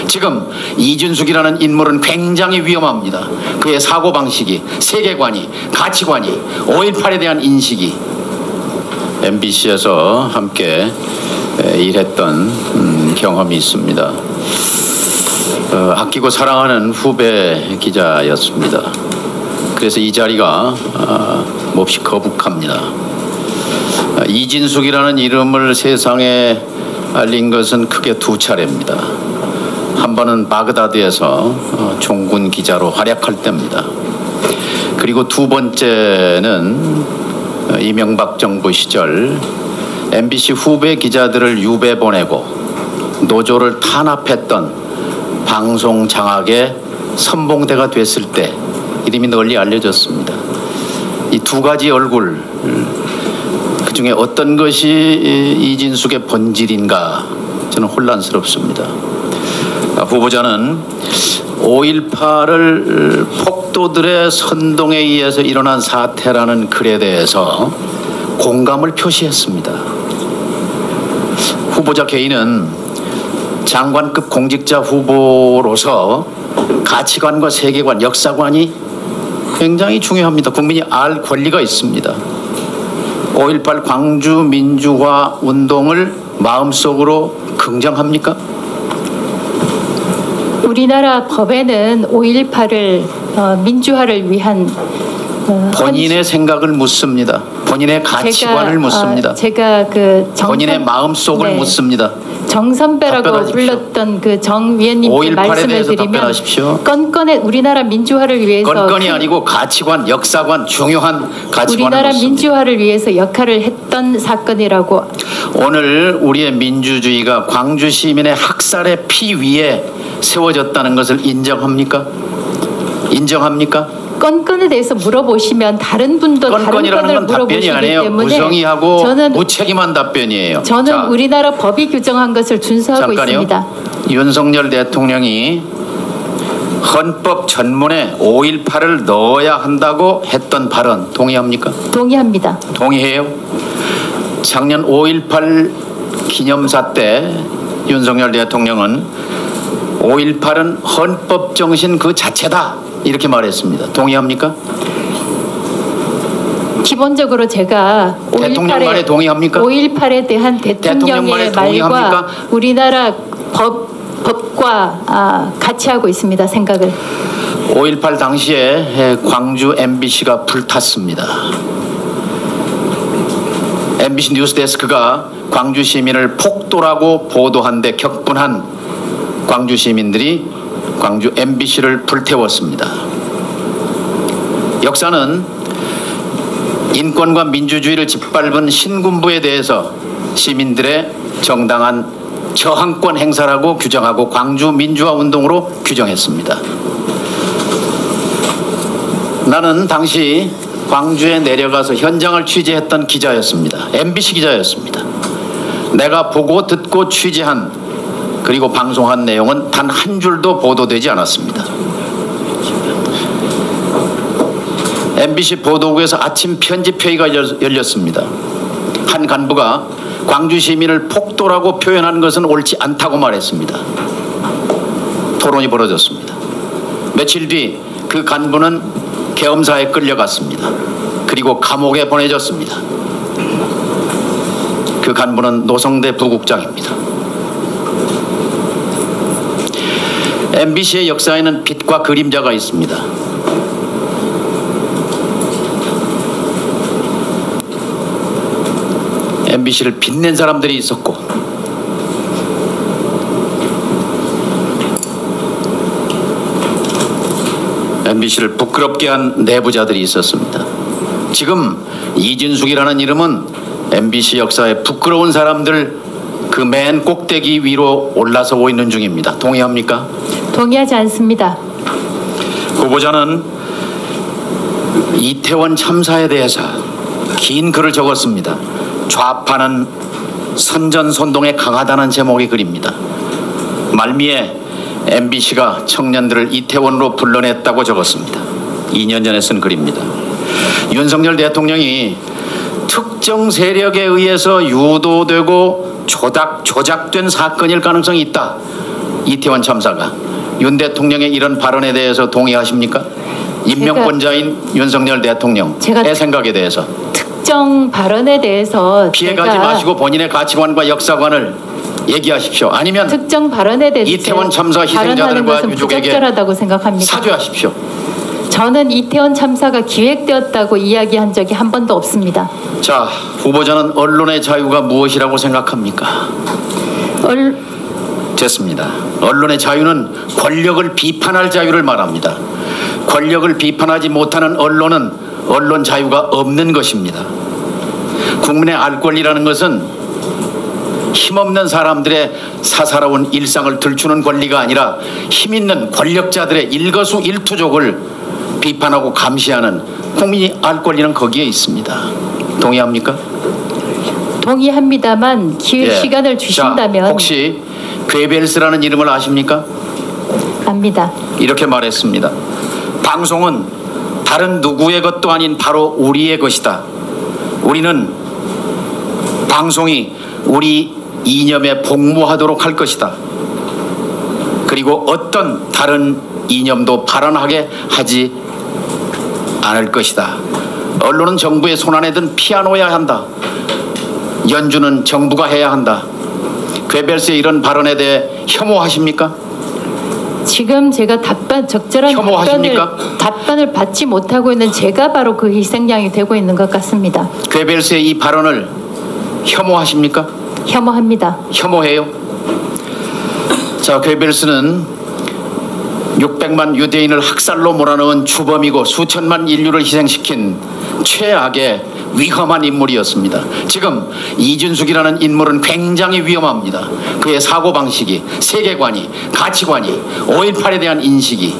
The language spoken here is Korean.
지금 이진숙이라는 인물은 굉장히 위험합니다. 그의 사고방식이, 세계관이, 가치관이, 5.18에 대한 인식이. MBC에서 함께 일했던 경험이 있습니다. 아끼고 사랑하는 후배 기자였습니다. 그래서 이 자리가 몹시 거북합니다. 이진숙이라는 이름을 세상에 알린 것은 크게 두 차례입니다. 한 번은 바그다드에서 종군 기자로 활약할 때입니다. 그리고 두 번째는 이명박 정부 시절 MBC 후배 기자들을 유배 보내고 노조를 탄압했던 방송 장악의 선봉대가 됐을 때 이름이 널리 알려졌습니다. 이 두 가지 얼굴, 그 중에 어떤 것이 이진숙의 본질인가 저는 혼란스럽습니다. 후보자는 5.18을 폭도들의 선동에 의해서 일어난 사태라는 글에 대해서 공감을 표시했습니다. 후보자 개인은 장관급 공직자 후보로서 가치관과 세계관, 역사관이 굉장히 중요합니다. 국민이 알 권리가 있습니다. 5.18 광주 민주화 운동을 마음속으로 긍정합니까? 우리나라 법에는 5.18을 민주화를 위한 본인의 생각을 묻습니다. 본인의 가치관을 묻습니다. 제가 본인의 마음속을 묻습니다. 정선배라고 불렀던 그 정 위원님께 말씀을 드리면 건건의 우리나라 민주화를 위해서 건건이 아니고 가치관, 역사관, 중요한 가치관을 우리나라 묻습니다. 민주화를 위해서 역할을 했던 사건이라고. 오늘 우리의 민주주의가 광주 시민의 학살의 피 위에 세워졌다는 것을 인정합니까? 인정합니까? 건건에 대해서 물어보시면 다른 분도 다른 건을 물어보시기 때문에 무성의하고 저는 무책임한 답변이에요. 저는 우리나라 법이 규정한 것을 준수하고 있습니다. 윤석열 대통령이 헌법 전문에 5.18을 넣어야 한다고 했던 발언 동의합니까? 동의합니다. 동의해요? 작년 5.18 기념사 때 윤석열 대통령은 5.18은 헌법 정신 그 자체다 이렇게 말했습니다. 동의합니까? 기본적으로 제가 대통령 말에 동의합니까? 5.18에 대한 대통령의 말과 우리나라 법과 같이 하고 있습니다. 생각을. 5.18 당시에 광주 MBC가 불탔습니다. MBC 뉴스데스크가 광주 시민을 폭도라고 보도한 데 격분한 광주 시민들이 광주 MBC를 불태웠습니다. 역사는 인권과 민주주의를 짓밟은 신군부에 대해서 시민들의 정당한 저항권 행사라고 규정하고 광주 민주화 운동으로 규정했습니다. 나는 당시 광주에 내려가서 현장을 취재했던 기자였습니다. MBC 기자였습니다. 내가 보고 듣고 취재한 그리고 방송한 내용은 단 한 줄도 보도되지 않았습니다. MBC 보도국에서 아침 편집회의가 열렸습니다. 한 간부가 광주 시민을 폭도라고 표현하는 것은 옳지 않다고 말했습니다. 토론이 벌어졌습니다. 며칠 뒤 그 간부는 계엄사에 끌려갔습니다. 그리고 감옥에 보내졌습니다. 그 간부는 노성대 부국장입니다. MBC의 역사에는 빛과 그림자가 있습니다. MBC를 빛낸 사람들이 있었고 MBC를 부끄럽게 한 내부자들이 있었습니다. 지금 이진숙이라는 이름은 MBC 역사에 부끄러운 사람들 그 맨 꼭대기 위로 올라서고 있는 중입니다. 동의합니까? 동의하지 않습니다. 후보자는 이태원 참사에 대해서 긴 글을 적었습니다. 좌파는 선전선동에 강하다는 제목의 글입니다. 말미에 MBC가 청년들을 이태원으로 불러냈다고 적었습니다. 2년 전에 쓴 글입니다. 윤석열 대통령이 특정 세력에 의해서 유도되고 조작된 사건일 가능성이 있다. 이태원 참사가. 윤 대통령의 이런 발언에 대해서 동의하십니까? 임명권자인 윤석열 대통령의 생각에 대해서. 특정 발언에 대해서 피해가지 마시고 본인의 가치관과 역사관을 얘기하십시오. 아니면 특정 발언에 대해서 이태원 참사 희생자들과 유족에게 부적절하다고 생각합니다. 사죄하십시오. 저는 이태원 참사가 기획되었다고 이야기한 적이 한 번도 없습니다. 자, 후보자는 언론의 자유가 무엇이라고 생각합니까? 됐습니다. 언론의 자유는 권력을 비판할 자유를 말합니다. 권력을 비판하지 못하는 언론은 언론 자유가 없는 것입니다. 국민의 알 권리라는 것은 힘없는 사람들의 사사로운 일상을 들추는 권리가 아니라 힘있는 권력자들의 일거수일투족을 비판하고 감시하는 국민이 알 권리는 거기에 있습니다. 동의합니까? 동의합니다만 시간을 주신다면. 자, 혹시 괴벨스라는 이름을 아십니까? 압니다. 이렇게 말했습니다. 방송은 다른 누구의 것도 아닌 바로 우리의 것이다. 우리는 방송이 우리 이념에 복무하도록 할 것이다. 그리고 어떤 다른 이념도 발언하게 하지 않을 것이다. 언론은 정부의 손안에 든 피아노여야 한다. 연주는 정부가 해야 한다. 괴벨스의 이런 발언에 대해 혐오하십니까? 지금 제가 적절한 답변을 받지 못하고 있는 제가 바로 그 희생양이 되고 있는 것 같습니다. 괴벨스의 이 발언을 혐오하십니까? 혐오합니다. 혐오해요? 자, 괴벨스는 600만 유대인을 학살로 몰아넣은 주범이고 수천만 인류를 희생시킨 최악의 위험한 인물이었습니다. 지금 이준숙이라는 인물은 굉장히 위험합니다. 그의 사고방식이, 세계관이, 가치관이, 5.18에 대한 인식이